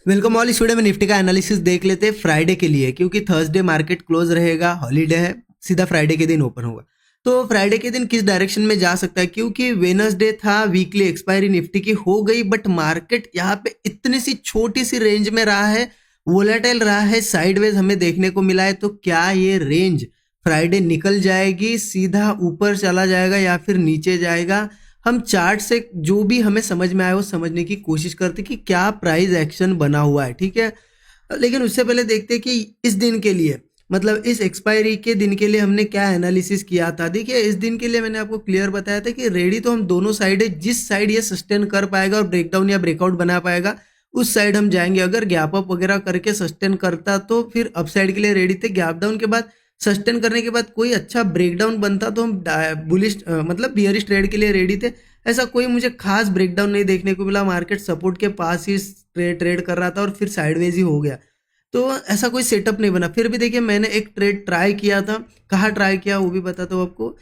Welcome all. इस video में Nifty का एनालिसिस देख लेते हैं फ्राइडे के लिए, क्योंकि थर्सडे मार्केट क्लोज रहेगा, हॉलीडे है, सीधा फ्राइडे के दिन ओपन होगा। तो फ्राइडे के दिन किस डायरेक्शन में जा सकता है, क्योंकि वेडनेसडे था, वीकली एक्सपायरी निफ्टी की हो गई, बट मार्केट यहाँ पे इतनी सी छोटी सी रेंज में रहा है, वोलेटाइल रहा है, साइडवेज हमें देखने को मिला है। तो क्या ये रेंज फ्राइडे निकल जाएगी, सीधा ऊपर चला जाएगा या फिर नीचे जाएगा? हम चार्ट से जो भी हमें समझ में आया वो समझने की कोशिश करते कि क्या प्राइस एक्शन बना हुआ है, ठीक है। लेकिन उससे पहले देखते कि इस दिन के लिए, मतलब इस एक्सपायरी के दिन के लिए हमने क्या एनालिसिस किया था। देखिए, इस दिन के लिए मैंने आपको क्लियर बताया था कि रेडी तो हम दोनों साइड है, जिस साइड ये सस्टेन कर पाएगा और ब्रेकडाउन या ब्रेकआउट बना पाएगा उस साइड हम जाएंगे। अगर गैप अप वगैरह करके सस्टेन करता तो फिर अप साइड के लिए रेडी थे। गैप डाउन के बाद, सस्टेन करने के बाद कोई अच्छा ब्रेकडाउन बनता तो हम बुलिश मतलब बियरिश ट्रेड के लिए रेडी थे। ऐसा कोई मुझे खास ब्रेकडाउन नहीं देखने को मिला। मार्केट सपोर्ट के पास ही ट्रेड कर रहा था और फिर साइडवेज ही हो गया। तो ऐसा कोई सेटअप नहीं बना। फिर भी देखिए, मैंने एक ट्रेड ट्राई किया था। कहाँ ट्राई किया वो भी बताता हूँ आपको।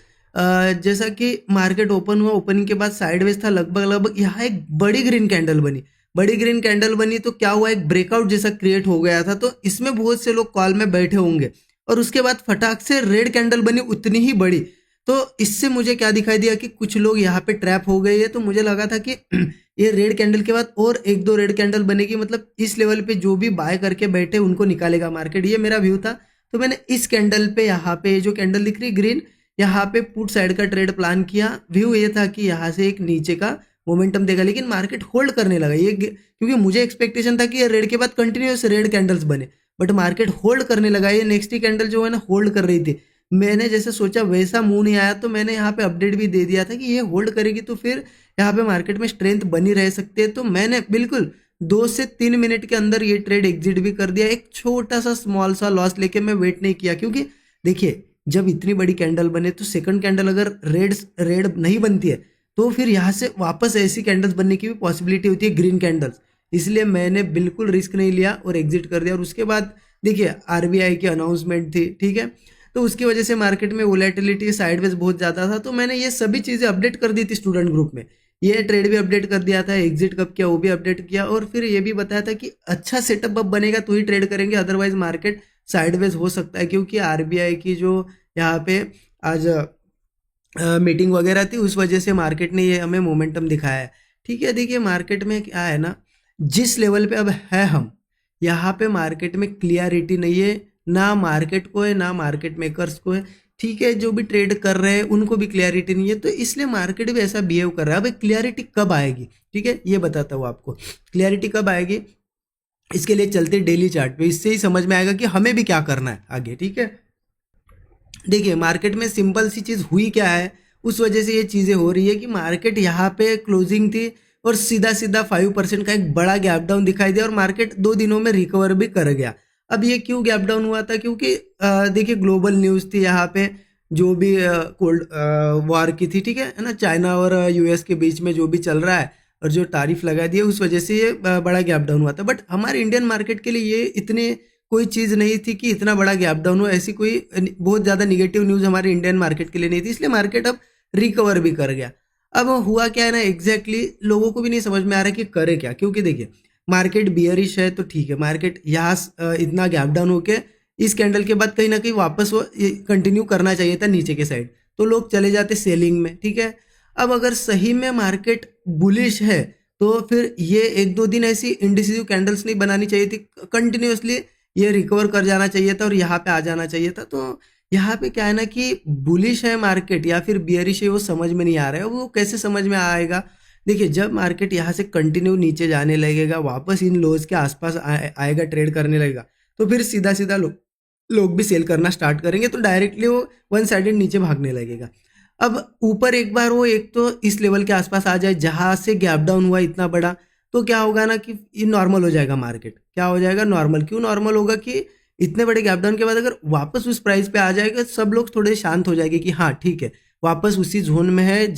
जैसा कि मार्केट ओपन हुआ, ओपनिंग के बाद साइडवेज था, लगभग लगभग यहाँ एक बड़ी ग्रीन कैंडल बनी। बड़ी ग्रीन कैंडल बनी तो क्या हुआ, एक ब्रेकआउट जैसा क्रिएट हो गया था। तो इसमें बहुत से लोग कॉल में बैठे होंगे और उसके बाद फटाक से रेड कैंडल बनी, उतनी ही बड़ी। तो इससे मुझे क्या दिखाई दिया कि कुछ लोग यहाँ पे ट्रैप हो गए हैं। तो मुझे लगा था कि ये रेड कैंडल के बाद और एक दो रेड कैंडल बनेगी, मतलब इस लेवल पे जो भी बाय करके बैठे उनको निकालेगा मार्केट, ये मेरा व्यू था। तो मैंने इस कैंडल पे, यहाँ पे जो कैंडल दिख रही ग्रीन, यहाँ पे पुट साइड का ट्रेड प्लान किया। व्यू ये था कि यहाँ से एक नीचे का मोमेंटम देगा, लेकिन मार्केट होल्ड करने लगा ये, क्योंकि मुझे एक्सपेक्टेशन था कि ये रेड के बाद कंटिन्यूस रेड कैंडल्स बने, बट मार्केट होल्ड करने लगा। ये नेक्स्ट ही कैंडल जो है ना, होल्ड कर रही थी। मैंने जैसे सोचा वैसा मुंह नहीं आया, तो मैंने यहाँ पे अपडेट भी दे दिया था कि ये होल्ड करेगी तो फिर यहाँ पे मार्केट में स्ट्रेंथ बनी रह सकती है। तो मैंने बिल्कुल 2 से 3 मिनट के अंदर ये ट्रेड एग्जिट भी कर दिया। एक छोटा सा स्मॉल सा लॉस लेके मैं वेट नहीं किया, क्योंकि देखिए, जब इतनी बड़ी कैंडल बने तो सेकंड कैंडल अगर रेड रेड नहीं बनती है तो फिर यहाँ से वापस ऐसी कैंडल्स बनने की भी पॉसिबिलिटी होती है, ग्रीन कैंडल्स। इसलिए मैंने बिल्कुल रिस्क नहीं लिया और एग्जिट कर दिया। और उसके बाद देखिए, आरबीआई की अनाउंसमेंट थी, ठीक है, तो उसकी वजह से मार्केट में वोलेटिलिटी साइडवेज बहुत ज़्यादा था। तो मैंने ये सभी चीज़ें अपडेट कर दी थी स्टूडेंट ग्रुप में। ये ट्रेड भी अपडेट कर दिया था, एग्जिट कब किया वो भी अपडेट किया, और फिर ये भी बताया था कि अच्छा सेटअप अब बनेगा तो ही ट्रेड करेंगे, अदरवाइज मार्केट साइडवेज हो सकता है। क्योंकि आरबीआई की जो यहाँ पे आज मीटिंग वगैरह थी, उस वजह से मार्केट ने ये हमें मोमेंटम दिखाया है, ठीक है। देखिए, मार्केट में क्या है ना, जिस लेवल पे अब है हम, यहाँ पे मार्केट में क्लियरिटी नहीं है, ना मार्केट को है ना मार्केट मेकर्स को है, ठीक है। जो भी ट्रेड कर रहे हैं उनको भी क्लियरिटी नहीं है, तो इसलिए मार्केट भी ऐसा बिहेव कर रहा है। अब क्लियरिटी कब आएगी, ठीक है, ये बताता हूँ आपको। क्लियरिटी कब आएगी, इसके लिए चलते डेली चार्ट पे, इससे ही समझ में आएगा कि हमें भी क्या करना है आगे, ठीक है। देखिए, मार्केट में सिंपल सी चीज़ हुई क्या है, उस वजह से ये चीज़ें हो रही है कि मार्केट यहाँ पे क्लोजिंग थी और सीधा सीधा 5% का एक बड़ा गैप डाउन दिखाई दिया और मार्केट 2 दिनों में रिकवर भी कर गया। अब ये क्यों गैप डाउन हुआ था, क्योंकि देखिए, ग्लोबल न्यूज़ थी यहाँ पे, जो भी कोल्ड वॉर की थी, ठीक है ना, चाइना और यूएस के बीच में जो भी चल रहा है और जो तारीफ लगा दिए, उस वजह से ये बड़ा गैप डाउन हुआ था। बट हमारे इंडियन मार्केट के लिए ये इतने कोई चीज़ नहीं थी कि इतना बड़ा गैप डाउन हो। ऐसी कोई बहुत ज़्यादा निगेटिव न्यूज़ हमारे इंडियन मार्केट के लिए नहीं थी, इसलिए मार्केट अब रिकवर भी कर गया। अब हुआ क्या है ना, एग्जैक्टली लोगों को भी नहीं समझ में आ रहा कि करे क्या, क्योंकि देखिए, मार्केट बियरिश है तो ठीक है, मार्केट यहाँ इतना गैप डाउन होके इस कैंडल के बाद कहीं ना कहीं वापस वो कंटिन्यू करना चाहिए था नीचे के साइड, तो लोग चले जाते सेलिंग में, ठीक है। अब अगर सही में मार्केट बुलिश है तो फिर ये 1-2 दिन ऐसी इंडिसिसिव कैंडल्स नहीं बनानी चाहिए थी, कंटिन्यूसली ये रिकवर कर जाना चाहिए था और यहाँ पे आ जाना चाहिए था। तो यहाँ पे क्या है ना कि बुलिश है मार्केट या फिर बियरिश है, वो समझ में नहीं आ रहा है। वो कैसे समझ में आएगा, देखिए, जब मार्केट यहाँ से कंटिन्यू नीचे जाने लगेगा, वापस इन लोज के आसपास आएगा, ट्रेड करने लगेगा, तो फिर सीधा सीधा लोग भी सेल करना स्टार्ट करेंगे, तो डायरेक्टली वो वन साइडेड नीचे भागने लगेगा। अब ऊपर एक बार वो एक तो इस लेवल के आसपास आ जाए जहाँ से गैप डाउन हुआ इतना बड़ा, तो क्या होगा ना कि ये नॉर्मल हो जाएगा मार्केट। क्या हो जाएगा, नॉर्मल। क्यों नॉर्मल होगा कि इतने बड़े गैप डाउन के बाद अगर वापस उस प्राइस पे आ जाएगा, सब लोग थोड़े शांत हो जाएंगे कि हाँ ठीक है, वापस उसी जोन में है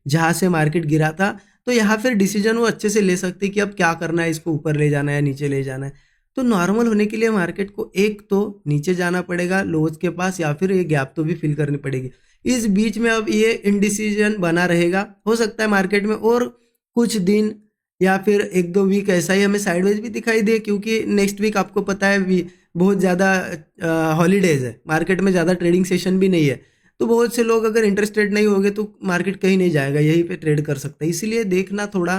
जहाँ से मार्केट गिरा था। तो यहाँ फिर डिसीजन वो अच्छे से ले सकते कि अब क्या करना है, इसको ऊपर ले जाना है, नीचे ले जाना है। तो नॉर्मल होने के लिए मार्केट को एक तो नीचे जाना पड़ेगा लोज के पास, या फिर ये गैप तो भी फिल करनी पड़ेगी। इस बीच में अब ये इनडिसीजन बना रहेगा। हो सकता है मार्केट में और कुछ दिन या फिर 1-2 वीक ऐसा ही हमें साइडवेज भी दिखाई दे, क्योंकि नेक्स्ट वीक आपको पता है बहुत ज़्यादा हॉलीडेज है, मार्केट में ज़्यादा ट्रेडिंग सेशन भी नहीं है। तो बहुत से लोग अगर इंटरेस्टेड नहीं होंगे तो मार्केट कहीं नहीं जाएगा, यहीं पे ट्रेड कर सकता है। इसीलिए देखना थोड़ा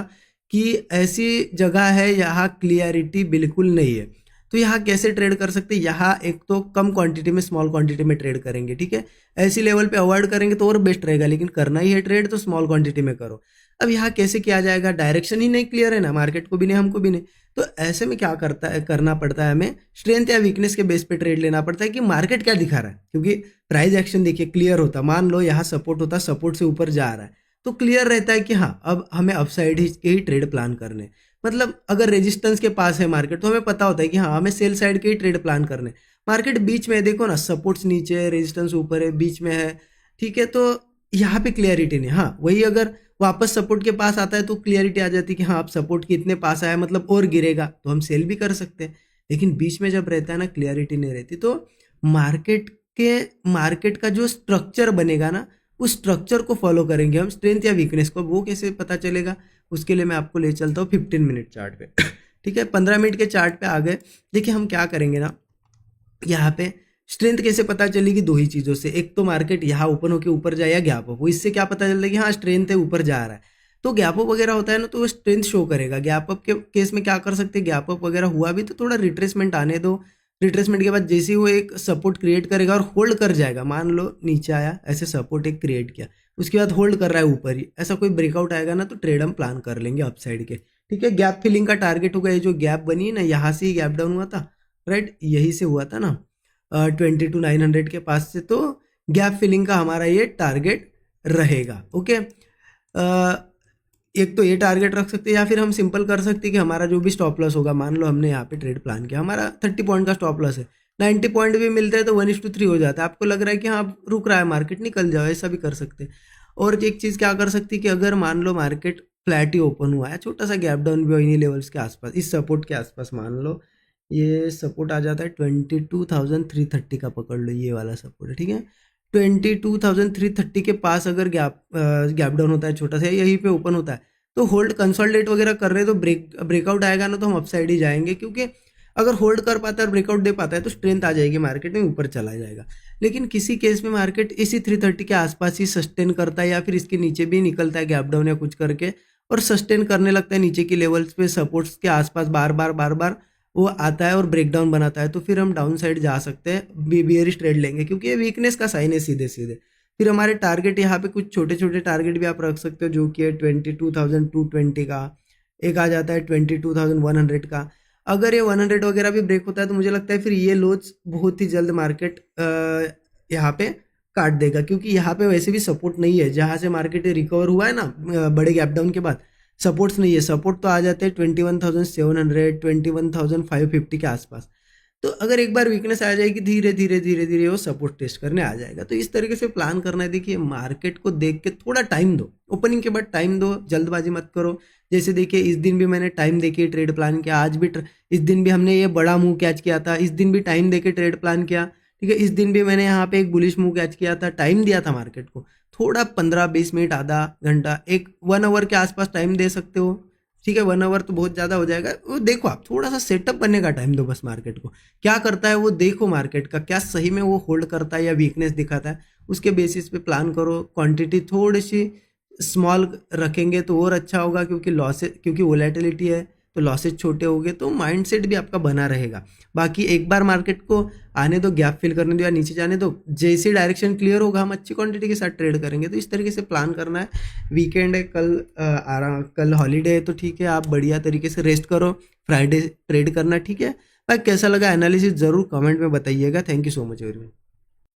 कि ऐसी जगह है यहाँ क्लियरिटी बिल्कुल नहीं है। तो यहाँ कैसे ट्रेड कर सकते हैं, यहाँ एक तो कम क्वांटिटी में, स्मॉल क्वांटिटी में ट्रेड करेंगे, ठीक है। ऐसी लेवल पे अवॉइड करेंगे तो और बेस्ट रहेगा, लेकिन करना ही है ट्रेड तो स्मॉल क्वांटिटी में करो। अब यहाँ कैसे किया जाएगा, डायरेक्शन ही नहीं क्लियर है ना, मार्केट को भी नहीं, हमको भी नहीं। तो ऐसे में क्या करना पड़ता है, हमें स्ट्रेंथ या वीकनेस के बेस पे ट्रेड लेना पड़ता है कि मार्केट क्या दिखा रहा है। क्योंकि प्राइस एक्शन देखिए क्लियर होता, मान लो यहाँ सपोर्ट होता, सपोर्ट से ऊपर जा रहा है तो क्लियर रहता है कि हाँ अब हमें अपसाइड ही के ही ट्रेड प्लान करने। मतलब अगर रेजिस्टेंस के पास है मार्केट तो हमें पता होता है कि हाँ हमें सेल साइड के ही ट्रेड प्लान करने। मार्केट बीच में है, देखो ना, सपोर्ट्स नीचे है, रेजिस्टेंस ऊपर है, बीच में है, ठीक है। तो यहाँ पे क्लियरिटी नहीं। हाँ वही अगर वापस सपोर्ट के पास आता है तो क्लियरिटी आ जाती है कि हाँ आप सपोर्ट के इतने पास आया, मतलब और गिरेगा तो हम सेल भी कर सकते हैं। लेकिन बीच में जब रहता है ना, क्लियरिटी नहीं रहती, तो मार्केट का जो स्ट्रक्चर बनेगा ना, उस स्ट्रक्चर को फॉलो करेंगे हम, स्ट्रेंथ या वीकनेस को। वो कैसे पता चलेगा, उसके लिए मैं आपको ले चलता हूँ 15 मिनट चार्ट पे ठीक है, 15 मिनट के चार्ट पे आ गए। देखिए हम क्या करेंगे ना, यहाँ पे स्ट्रेंथ कैसे पता चलेगी, दो ही चीज़ों से। एक तो मार्केट यहाँ ओपन होकर ऊपर जाए या गैप अप हो, इससे क्या पता चलता है कि हाँ स्ट्रेंथ है, ऊपर जा रहा है। तो गैप अप वगैरह होता है ना तो वो स्ट्रेंथ शो करेगा। गैप अप के केस में क्या कर सकते हैं, गैप अप वगैरह हुआ भी तो थोड़ा रिट्रेसमेंट आने दो। रिट्रेसमेंट के बाद जैसे ही वो एक सपोर्ट क्रिएट करेगा और होल्ड कर जाएगा, मान लो नीचे आया, ऐसे सपोर्ट एक क्रिएट किया, उसके बाद होल्ड कर रहा है ऊपर ही, ऐसा कोई ब्रेकआउट आएगा ना तो ट्रेड हम प्लान कर लेंगे अपसाइड के, ठीक है। गैप फिलिंग का टारगेट होगा, ये जो गैप बनी है ना, यहाँ से ही गैप डाउन हुआ था, राइट, यही से हुआ था ना 22,900 के पास से। तो गैप फिलिंग का हमारा ये टारगेट रहेगा, ओके। एक तो ये टारगेट रख सकते हैं, या फिर हम सिंपल कर सकते हैं कि हमारा जो भी स्टॉप लॉस होगा, मान लो हमने यहाँ पे ट्रेड प्लान किया, हमारा 30 पॉइंट का स्टॉप लॉस है, 90 पॉइंट भी मिलते हैं तो 1:3 हो जाता है। आपको लग रहा है कि हाँ रुक रहा है मार्केट, निकल जाओ, ऐसा भी कर सकते हैं। और एक चीज़ क्या कर सकती है कि अगर मान लो मार्केट फ्लैट ही ओपन हुआ है, छोटा सा गैप डाउन भी हो इन्हीं लेवल्स के आसपास, इस सपोर्ट के आसपास, मान लो ये सपोर्ट आ जाता है 22,330 का, पकड़ लो ये वाला सपोर्ट है, ठीक है। 22,330 के पास अगर गैप डाउन होता है छोटा सा, यहीं पे ओपन होता है, तो होल्ड कंसोलिडेट वगैरह कर रहे हैं तो ब्रेकआउट आएगा ना तो हम अपसाइड ही जाएंगे। क्योंकि अगर होल्ड कर पाता है और ब्रेकआउट दे पाता है तो स्ट्रेंथ आ जाएगी मार्केट में, ऊपर चला जाएगा। लेकिन किसी केस में मार्केट इसी 330 के आसपास ही सस्टेन करता है, या फिर इसके नीचे भी निकलता है गैप डाउन या कुछ करके, और सस्टेन करने लगता है नीचे की लेवल्स पे, सपोर्ट्स के आसपास बार बार वो आता है और ब्रेकडाउन बनाता है, तो फिर हम डाउन साइड जा सकते हैं, बियरिश ट्रेड लेंगे, क्योंकि ये वीकनेस का साइन है सीधे सीधे। फिर हमारे टारगेट यहाँ पे कुछ छोटे छोटे टारगेट भी आप रख सकते हो, जो कि है 22,220 का, एक आ जाता है 22,100 का। अगर ये 100 वगैरह भी ब्रेक होता है तो मुझे लगता है फिर ये लोज बहुत ही जल्द मार्केट यहाँ पे काट देगा, क्योंकि यहाँ पे वैसे भी सपोर्ट नहीं है, जहाँ से मार्केट रिकवर हुआ है ना बड़े गैप डाउन के बाद, सपोर्ट्स नहीं है। सपोर्ट तो आ जाते हैं 21,700, 21,550 के आसपास। तो अगर एक बार वीकनेस आ जाएगी, धीरे धीरे धीरे धीरे वो सपोर्ट टेस्ट करने आ जाएगा। तो इस तरीके से प्लान करना है। देखिए मार्केट को देख के थोड़ा टाइम दो, ओपनिंग के बाद टाइम दो, जल्दबाजी मत करो। जैसे देखिए इस दिन भी मैंने टाइम देके ट्रेड प्लान किया, आज भी इस दिन भी हमने ये बड़ा मूव कैच किया था, इस दिन भी टाइम देके ट्रेड प्लान किया, ठीक है। इस दिन भी मैंने यहाँ पे एक बुलिश मूव कैच किया था, टाइम दिया था मार्केट को, थोड़ा 15-20 मिनट, आधा घंटा, 1 आवर के आसपास टाइम दे सकते हो, ठीक है। 1 आवर तो बहुत ज़्यादा हो जाएगा, वो देखो आप थोड़ा सा सेटअप बनने का टाइम दो बस मार्केट को, क्या करता है वो देखो, मार्केट का क्या सही में वो होल्ड करता है या वीकनेस दिखाता है, उसके बेसिस पे प्लान करो। क्वांटिटी थोड़ी सी स्मॉल रखेंगे तो और अच्छा होगा, क्योंकि वोलेटिलिटी है तो लॉसेज छोटे होंगे, तो माइंडसेट भी आपका बना रहेगा। बाकी एक बार मार्केट को आने दो, गैप फिल करने दो या नीचे जाने दो, जैसे डायरेक्शन क्लियर होगा हम अच्छी क्वांटिटी के साथ ट्रेड करेंगे। तो इस तरीके से प्लान करना है। वीकेंड है, कल हॉलीडे है, तो ठीक है आप बढ़िया तरीके से रेस्ट करो, फ्राइडे ट्रेड करना, ठीक है। भाई कैसा लगा एनालिसिस ज़रूर कमेंट में बताइएगा। Thank you so much everyone.